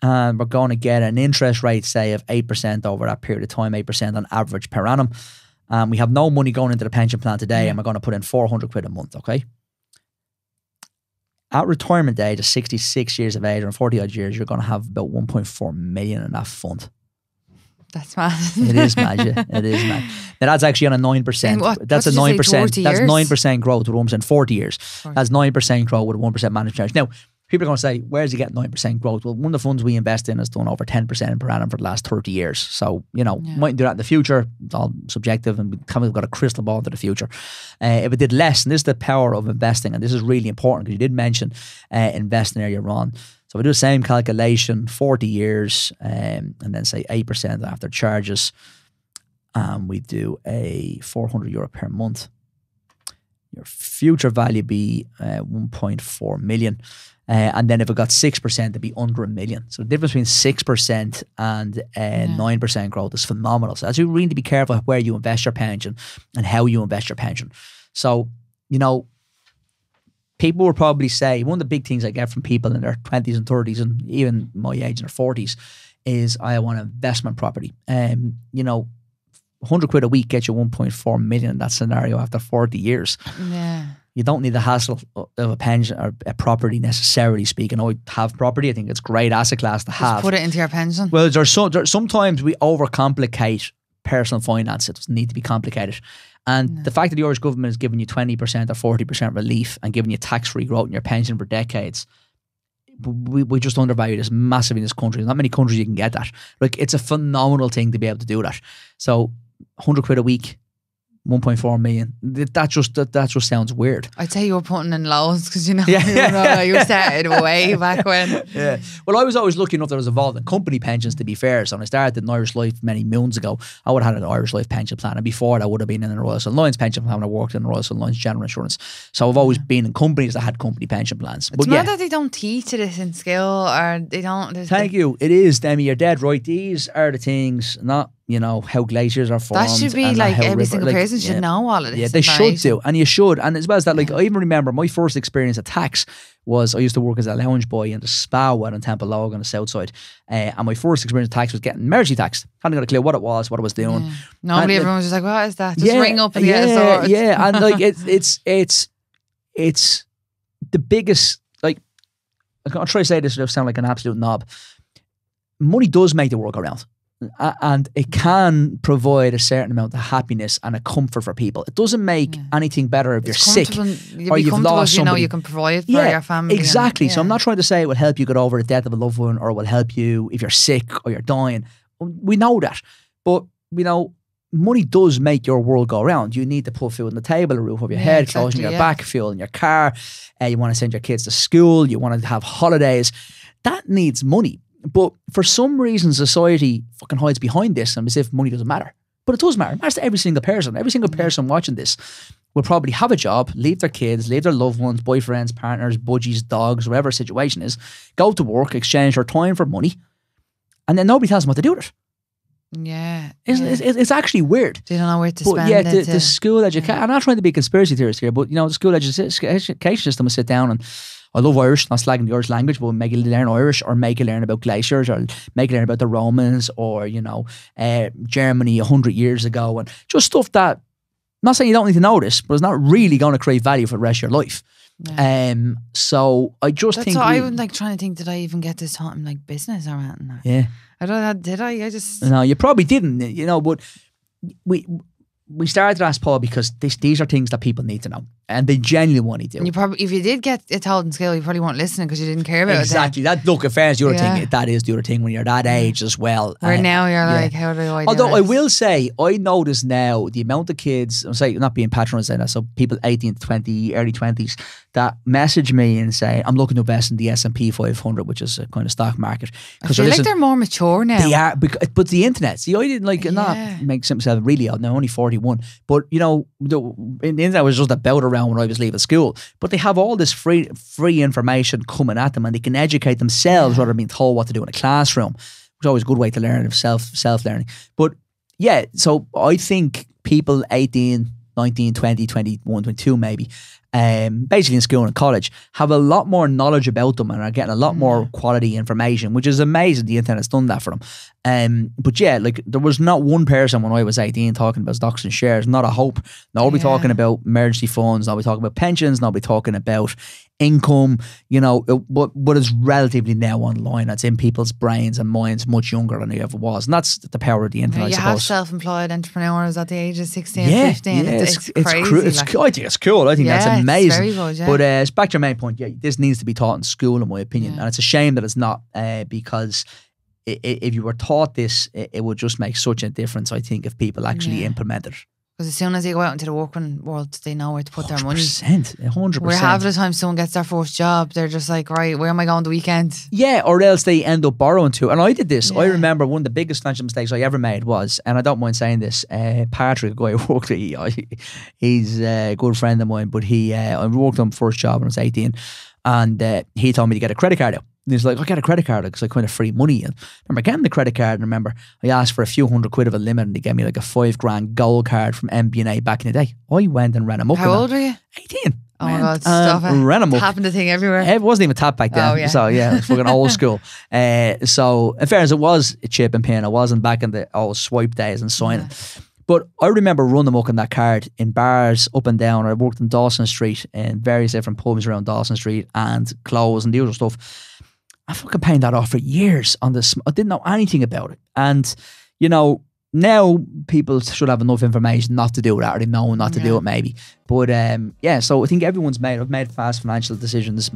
S2: And we're going to get an interest rate, say, of 8% over that period of time, 8% on average per annum. We have no money going into the pension plan today, and we're going to put in 400 quid a month, okay? At retirement age, at 66 years of age, or 40 odd years, you're going to have about 1.4 million in that fund.
S1: That's mad.
S2: It is mad, yeah. It is mad. Now that's actually on a 9%. That's a 9%. That's 9% growth with 1%. 40 years. 40. That's 9% growth with 1% management charge. Now, people are going to say, where's he getting 9% growth? Well, one of the funds we invest in has done over 10% per annum for the last 30 years. So, mightn't do that in the future. It's all subjective, and we've got a crystal ball into the future. If it did less, and this is the power of investing, and this is really important because you did mention investing earlier on. So we do the same calculation, 40 years, and then say 8% after charges. We do a €400 per month. Your future value be 1.4 million. And then if it got 6%, it'd be under $1 million. So the difference between 6% and 9% growth is phenomenal. So you really need to be careful where you invest your pension and how you invest your pension. So, people will probably say, one of the big things I get from people in their 20s and 30s and even my age in their 40s is, I want an investment property. 100 quid a week gets you 1.4 million in that scenario after 40 years. Yeah. You don't need the hassle of a pension or a property necessarily speaking. I have property. I think it's a great asset class to have.
S1: Just put it into your pension.
S2: Well, sometimes we overcomplicate personal finance. It doesn't need to be complicated. And the fact that the Irish government is giving you 20% or 40% relief and giving you tax-free growth in your pension for decades, we just undervalue this massively in this country. There's not many countries you can get that. Like, it's a phenomenal thing to be able to do that. So 100 quid a week, 1.4 million. That just sounds weird.
S1: I'd say you were putting in loads because you started way back when.
S2: Yeah. Well, I was always lucky enough that I was involved in company pensions, to be fair. So when I started in Irish Life many moons ago, I would have had an Irish Life pension plan. And before that, I would have been in a Royal St. Lions pension plan when I worked in the Royal St. Lions General Insurance. So I've always been in companies that had company pension plans.
S1: It's not that they don't teach it in school, or they don't.
S2: Thank you. It is, Demi. You're dead right. These are the things, not how glaciers are formed.
S1: That should be like every single person should know all of this.
S2: Yeah, they should do. And you should. And as well as that, I even remember my first experience of tax was I used to work as a lounge boy in the spa out in Temple Log on the south side. And my first experience of tax was getting emergency tax. Hadn't got a clue what it was doing.
S1: Yeah. Normally everyone was just like, what is that? Just ring up and get it sorted.
S2: Yeah, and it's the biggest, I'll try to say this without sound like an absolute knob. Money does make the world go round. And it can provide a certain amount of happiness and a comfort for people. It doesn't make anything better if you're sick or you've lost somebody.
S1: You can provide for your family.
S2: Exactly. So I'm not trying to say it will help you get over the death of a loved one or it will help you if you're sick or you're dying. We know that. But, money does make your world go round. You need to put food on the table, a roof over your head, clothes on your back, fuel in your car. You want to send your kids to school. You want to have holidays. That needs money. But for some reason, society fucking hides behind this and as if money doesn't matter. But it does matter. It matters to every single person. Every single person watching this will probably have a job, leave their kids, leave their loved ones, boyfriends, partners, budgies, dogs, whatever the situation is, go to work, exchange their time for money, and then nobody tells them what to do with it.
S1: Yeah.
S2: It's actually weird.
S1: They don't know where to spend it.
S2: Yeah, the school education. I'm not trying to be a conspiracy theorist here, but the school education system will sit down and I love Irish, not slagging the Irish language, but make you learn Irish or make you learn about glaciers or make you learn about the Romans or, Germany 100 years ago and just stuff that, I'm not saying you don't need to know this, but it's not really going to create value for the rest of your life. Yeah. So I just think...
S1: So I would trying to think, did I even get this taught in business or anything?
S2: Yeah.
S1: I don't know, did I? I just...
S2: No, you probably didn't, but we started to ask Paul because these are things that people need to know, and they genuinely do.
S1: And you probably, if you did get it told in school, you probably weren't listening because you didn't care about
S2: exactly.
S1: it. Exactly.
S2: That, look, in fairness, the other thing, that is the other thing when you're that age as well.
S1: Where now you're like, how do I do
S2: Although
S1: this?
S2: I will say, I notice now the amount of kids, I'm saying, not being patronising, so people 18 to 20, early 20s, that message me and say, I'm looking to invest in the S&P 500, which is a kind of stock market.
S1: I feel like they're more mature now.
S2: They are, but the internet. See, I didn't not make myself really old. Now, only 41. But, the internet was just about around when I was leaving school. But they have all this free information coming at them, and they can educate themselves rather than being told what to do in a classroom, which is always a good way to learn, of self-learning. But, yeah, so I think people 18, 19, 20, 21, 22 maybe, basically in school and college, have a lot more knowledge about them and are getting a lot more quality information, which is amazing. The internet's done that for them. But yeah, like there was not one person when I was 18 talking about stocks and shares, not a hope. Nobody talking about emergency funds, nobody talking about pensions, nobody talking about income, but it's relatively now online. It's in people's brains and minds much younger than it ever was. And that's the power of the internet, I suppose.
S1: You have self-employed entrepreneurs at the age of 16 and 15.
S2: Yeah,
S1: it's crazy.
S2: I think it's cool. I think that's amazing.
S1: It's very good,
S2: But it's back to your main point. Yeah, this needs to be taught in school, in my opinion. And it's a shame that it's not, because if you were taught this, it would just make such a difference, I think, if people actually implement it.
S1: Because as soon as they go out into the working world, they know where to put their money.
S2: 100%.
S1: Where half the time someone gets their first job, they're just like, right, where am I going the weekend?
S2: Yeah, or else they end up borrowing too. And I did this. I remember one of the biggest financial mistakes I ever made was, and I don't mind saying this, Patrick, a guy I worked with, he's a good friend of mine, but I worked on my first job when I was 18, and he told me to get a credit card out. And he's like, I get a credit card because I kind of free money. And I remember getting the credit card, and remember I asked for a few £100 of a limit, and they gave me like a $5,000 gold card from MBNA back in the day. I went and ran them up.
S1: How old were you?
S2: 18.
S1: Oh my God, stop it.
S2: Ran them up.
S1: Tapping the thing everywhere.
S2: It wasn't even tapped back then. So yeah, it's fucking old school. So in fairness, it was a chip and pin. It wasn't back in the old swipe days and signing. But I remember running them up on that card in bars up and down. I worked in Dawson Street in various different pubs around Dawson Street and clothes and the usual stuff. I fucking paying that off for years on this. I didn't know anything about it. And, now people should have enough information not to do it, already know not to do it maybe. But so I think I've made bad financial decisions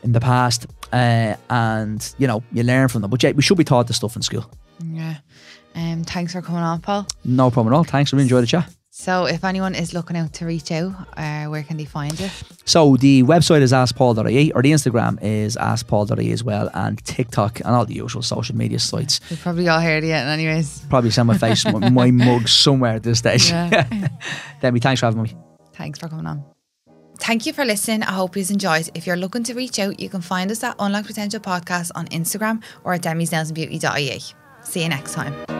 S2: in the past. And, you learn from them. But yeah, we should be taught this stuff in school.
S1: Yeah. Thanks for coming on, Paul.
S2: No problem at all. Thanks. I really enjoyed the chat.
S1: So if anyone is looking out to reach out, where can they find you?
S2: So the website is askpaul.ie, or the Instagram is askpaul.ie as well, and TikTok and all the usual social media sites.
S1: We've probably all heard of it anyways.
S2: Probably send my face, my mug somewhere at this stage.
S1: Yeah.
S2: Demi, thanks for having me.
S1: Thanks for coming on. Thank you for listening. I hope you enjoyed. If you're looking to reach out, you can find us at Unlock Potential Podcast on Instagram or at demisnailsandbeauty.ie. See you next time.